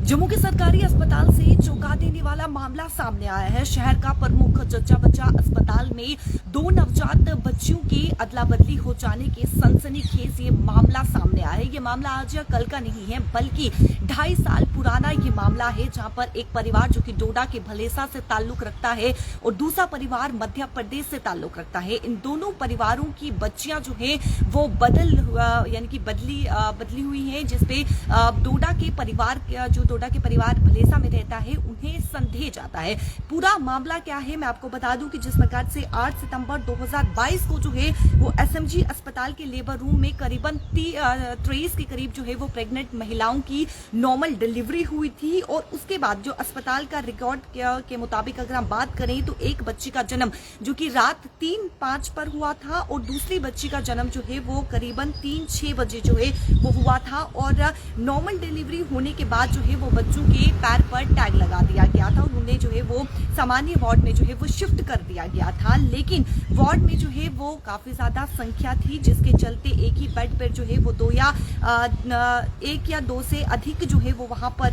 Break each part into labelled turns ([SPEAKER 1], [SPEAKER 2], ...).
[SPEAKER 1] जम्मू के सरकारी अस्पताल से चौंका देने वाला मामला सामने आया है। शहर का प्रमुख जच्चा बच्चा अस्पताल में दो नवजात बच्चियों के अदला बदली हो जाने के सनसनीखेज ये मामला सामने आया है। ये मामला आज या कल का नहीं है, बल्कि 2.5 साल पुराना ये मामला है, जहां पर एक परिवार जो कि डोडा के भलेसा से ताल्लुक रखता है और दूसरा परिवार मध्य प्रदेश से ताल्लुक रखता है। इन दोनों परिवारों की बच्चियां जो है वो बदली हुई हैं, जिसपे डोडा के परिवार भलेसा में रहता है उन्हें संदेह जाता है। पूरा मामला क्या है मैं आपको बता दूं कि जिस प्रकार से 8 सितंबर 2022 को जो है वो एसएमजी अस्पताल के लेबर रूम में करीबन 23 के करीब जो है वो प्रेग्नेंट महिलाओं की नॉर्मल डिलीवरी हुई थी। और उसके बाद जो अस्पताल का रिकॉर्ड के मुताबिक अगर हम बात करें तो एक बच्ची का जन्म जो कि रात 3:05 पर हुआ था और दूसरी बच्ची का जन्म जो है वो करीबन 3-6 बजे जो है वो हुआ था। और नॉर्मल डिलीवरी होने के बाद जो है वो बच्चों के पैर पर टैग लगा दिया गया था और उन्हें जो है वो सामान्य वार्ड में जो है वो शिफ्ट कर दिया गया था। लेकिन वार्ड में जो है वो काफी ज्यादा संख्या थी, जिसके चलते एक ही बेड पर जो है वो एक या दो से अधिक जो है वो वहां पर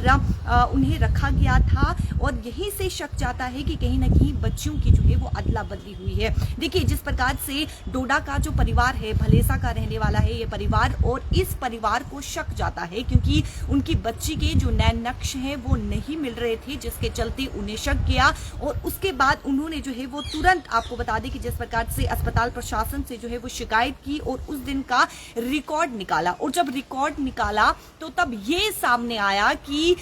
[SPEAKER 1] उन्हें रखा गया था। और यहीं से शक जाता है कि कहीं ना कहीं बच्चियों की जो है वो अदला बदली हुई है। देखिए, जिस प्रकार से डोडा का जो परिवार है, भलेसा का रहने वाला है ये परिवार, और इस परिवार को शक जाता है क्योंकि उनकी बच्ची के जो नैन नक्श हैं वो नहीं मिल रहे थे, जिसके चलते उन्हें शक किया। और उसके बाद उन्होंने जो है वो तुरंत, आपको बता दें कि जिस प्रकार से अस्पताल प्रशासन से जो है वो शिकायत की और उस दिन का रिकॉर्ड निकाला। और जब रिकॉर्ड निकाला तो तब ये सामने आया कि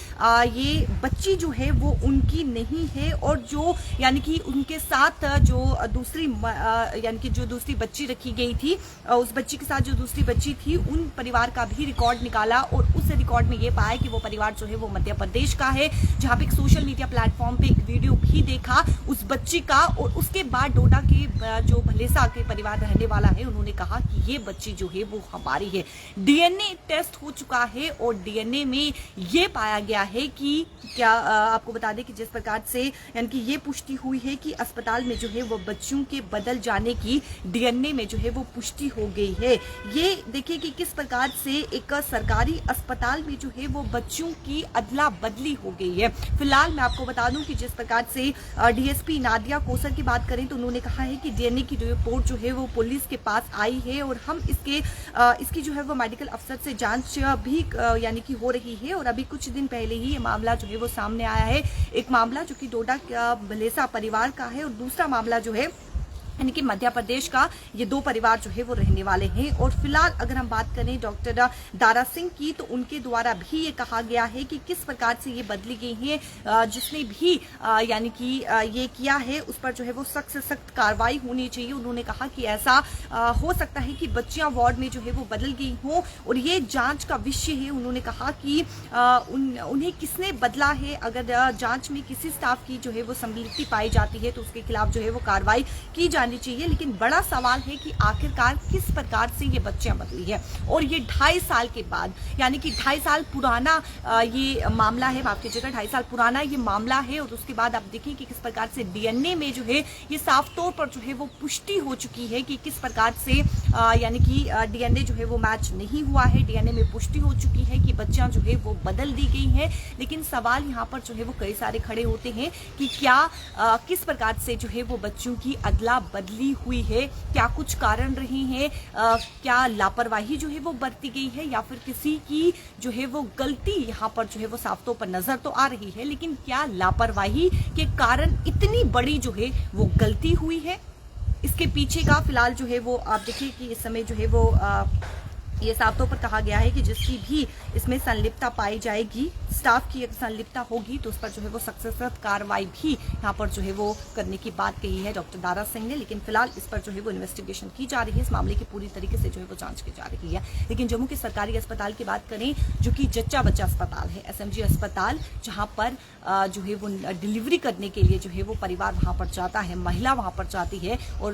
[SPEAKER 1] ये बच्ची जो है वो उनकी नहीं है, और जो यानी कि उनके साथ जो दूसरी बच्ची रखी गई थी, उस बच्ची के साथ जो दूसरी बच्ची थी उन परिवार का भी रिकॉर्ड निकाला। और उस रिकॉर्ड में ये पाया कि वो परिवार जो है वो मध्य प्रदेश का है, जहां पे एक सोशल मीडिया प्लेटफॉर्म पे एक वीडियो भी देखा उस बच्ची का। और उसके बाद डोडा के जो भलेसा के परिवार रहने वाला है उन्होंने कहा कि ये बच्ची जो है वो हमारी है। डीएनए टेस्ट हो चुका है और डीएनए में ये पाया गया है कि क्या आपको बता दें कि जिस प्रकार से यानी कि ये पुष्टि हुई है कि अस्पताल में जो है वो बच्चों के बदल जाने की डीएनए में जो है वो पुष्टि हो गई है। ये देखिए कि किस प्रकार से एक सरकारी अस्पताल में जो है वो बच्चों की अदला बदली हो गई है। फिलहाल मैं आपको बता दूं कि जिस प्रकार से डीएसपी नादिया कोसर की बात करें तो उन्होंने कहा है कि डीएनए की रिपोर्ट जो है वो पुलिस के पास आई है और हम इसकी जो है वो मेडिकल अफसर से जांच भी यानी कि हो रही है। और अभी कुछ दिन पहले ही ये मामला जो है वो सामने आया है। एक मामला जो कि डोडा भलेसा परिवार का है और दूसरा मामला जो है यानी कि मध्य प्रदेश का, ये दो परिवार जो है वो रहने वाले हैं। और फिलहाल अगर हम बात करें डॉक्टर दारा सिंह की तो उनके द्वारा भी ये कहा गया है कि किस प्रकार से ये बदली गई है, जिसने भी यानी कि ये किया है उस पर जो है वो सख्त से सख्त कार्रवाई होनी चाहिए। उन्होंने कहा कि ऐसा हो सकता है कि बच्चियां वार्ड में जो है वो बदल गई हों और ये जांच का विषय है। उन्होंने कहा कि उन्हें किसने बदला है, अगर जांच में किसी स्टाफ की जो है वो संलिप्ति पाई जाती है तो उसके खिलाफ जो है वो कार्रवाई की जानी चाहिए। लेकिन बड़ा सवाल है कि आखिरकार किस प्रकार से ये बच्चियां बदली है। और ये 2.5 साल के बाद, यानी कि 2.5 साल पुराना ये मामला है, माफ कीजिएगा 2.5 साल पुराना ये मामला है। और उसके बाद आप देखिए कि किस प्रकार से डीएनए में जो है ये साफ तौर पर जो है वो पुष्टि हो चुकी है कि किस प्रकार से यानी कि डीएनए जो है वो मैच नहीं हुआ है। डीएनए में पुष्टि हो चुकी है कि बच्चियां जो है वो बदल दी गई हैं। लेकिन सवाल यहाँ पर जो है वो कई सारे खड़े होते हैं कि क्या किस प्रकार से जो है वो बच्चों की अदला बदली हुई है, क्या कुछ कारण रहे हैं, क्या लापरवाही जो है वो बरती गई है या फिर किसी की जो है वो गलती यहाँ पर जो है वो साफ तौर पर नजर तो आ रही है। लेकिन क्या लापरवाही के कारण इतनी बड़ी जो है वो गलती हुई है, इसके पीछे का फिलहाल जो है वो आप देखिए कि इस समय जो है वो ये साफ तौर पर कहा गया है कि जिसकी भी इसमें संलिप्तता पाई जाएगी, स्टाफ की संलिप्तता होगी तो उस पर जो है वो सख्त कार्रवाई भी यहाँ पर जो है वो करने की बात कही है डॉक्टर दारा सिंह ने। लेकिन फिलहाल इस पर जो है वो इन्वेस्टिगेशन की जा रही है, इस मामले की पूरी तरीके से जो है वो जांच की जा रही है। लेकिन जम्मू के सरकारी अस्पताल की बात करें जो कि जच्चा बच्चा अस्पताल है, एसएमजी अस्पताल, जहाँ पर जो है वो डिलीवरी करने के लिए जो है वो परिवार वहाँ पर जाता है, महिला वहाँ पर जाती है और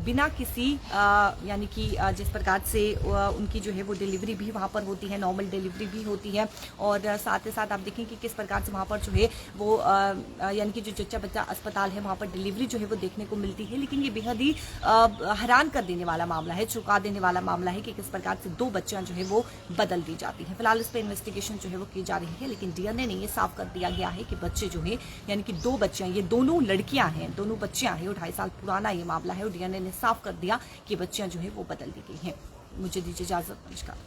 [SPEAKER 1] बिना किसी यानी कि जिस प्रकार से उनकी जो है वो डिलीवरी भी वहाँ पर होती है, नॉर्मल डिलीवरी भी होती है। और साथ ही साथ आप देखें कि किस प्रकार से वहाँ पर जो है वो यानी कि जो जच्चा बच्चा अस्पताल है वहाँ पर डिलीवरी जो है वो देखने को मिलती है। लेकिन ये बेहद ही हैरान कर देने वाला मामला है, चौंका देने वाला मामला है कि किस प्रकार से 2 बच्चियां जो है वो बदल दी जाती है। फिलहाल इस पर इन्वेस्टिगेशन जो है वो की जा रही है, लेकिन डीएनए ने ये साफ कर दिया गया है कि बच्चे जो है यानी कि 2 बच्चियां, ये दोनों लड़कियां हैं, दोनों बच्चियां हैं, 2.5 साल पुराना ये मामला है और डीएनए ने साफ कर दिया कि बच्चियां जो है वो बदल दी गई हैं। मुझे दीजिए इजाजत, नमस्कार।